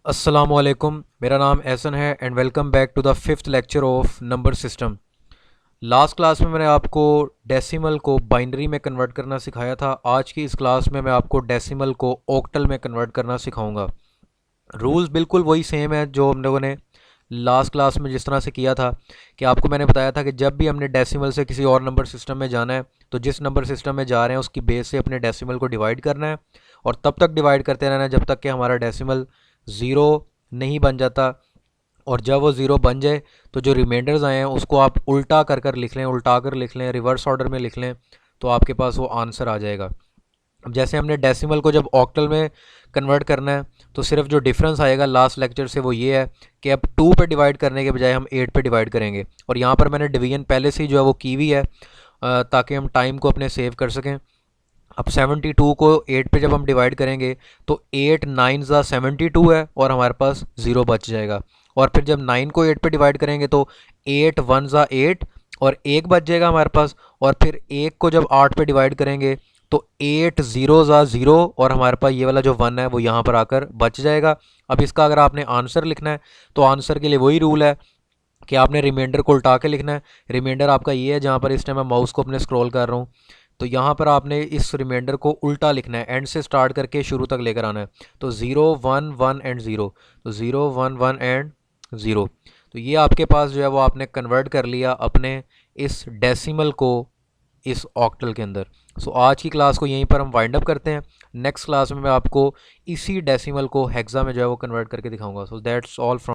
अस्सलामुअलैकुम, मेरा नाम एहसन है and welcome back to the fifth lecture of number system. Last class में मैंने आपको डेसिमल को बाइनरी में कन्वर्ट करना सिखाया था। आज की इस क्लास में मैं आपको डेसिमल को ऑक्टल में कन्वर्ट करना सिखाऊंगा। रूल्स बिल्कुल वही सेम है जो हम लोगों ने लास्ट क्लास में जिस तरह से किया था कि आपको मैंने बताया था कि जब भी हमने डेसिमल से किसी और नंबर सिस्टम में जाना है तो जिस नंबर सिस्टम में जा रहे हैं उसकी बेस से अपने डेसिमल को डिवाइड करना है और तब तक डिवाइड करते रहना है जब तक कि हमारा डेसिमल ज़ीरो नहीं बन जाता। और जब वो ज़ीरो बन जाए तो जो रिमाइंडर्स आए हैं उसको आप उल्टा कर कर लिख लें, उल्टा कर लिख लें, रिवर्स ऑर्डर में लिख लें, तो आपके पास वो आंसर आ जाएगा। अब जैसे हमने डेसिमल को जब ऑक्टल में कन्वर्ट करना है तो सिर्फ जो डिफरेंस आएगा लास्ट लेक्चर से वो ये है कि अब 2 पे डिवाइड करने के बजाय हम 8 पे डिवाइड करेंगे। और यहाँ पर मैंने डिवीजन पहले से ही जो है वो की हुई है ताकि हम टाइम को अपने सेव कर सकें। अब 72 को 8 पे जब हम डिवाइड करेंगे तो 8 9 ज़ा 72 है और हमारे पास ज़ीरो बच जाएगा। और फिर जब 9 को 8 पे डिवाइड करेंगे तो 8 1 ज़ा 8 और एक बच जाएगा हमारे पास। और फिर एक को जब 8 पे डिवाइड करेंगे तो 8 0 ज़ा 0 और हमारे पास ये वाला जो 1 है वो यहाँ पर आकर बच जाएगा। अब इसका अगर आपने आंसर लिखना है तो आंसर के लिए वही रूल है कि आपने रिमाइंडर को उल्टा के लिखना है। रिमाइंडर आपका ये है जहाँ पर इस टाइम मैं माउस को अपने स्क्रॉल कर रहा हूँ, तो यहाँ पर आपने इस रिमाइंडर को उल्टा लिखना है, एंड से स्टार्ट करके शुरू तक लेकर आना है। तो 0 1 1 एंड 0, तो 0 1 1 एंड 0। तो ये आपके पास जो है वो आपने कन्वर्ट कर लिया अपने इस डेसिमल को इस ऑक्टल के अंदर। सो आज की क्लास को यहीं पर हम वाइंड अप करते हैं। नेक्स्ट क्लास में मैं आपको इसी डेसिमल को हेक्सा में जो है वो कन्वर्ट करके दिखाऊंगा। So that's all from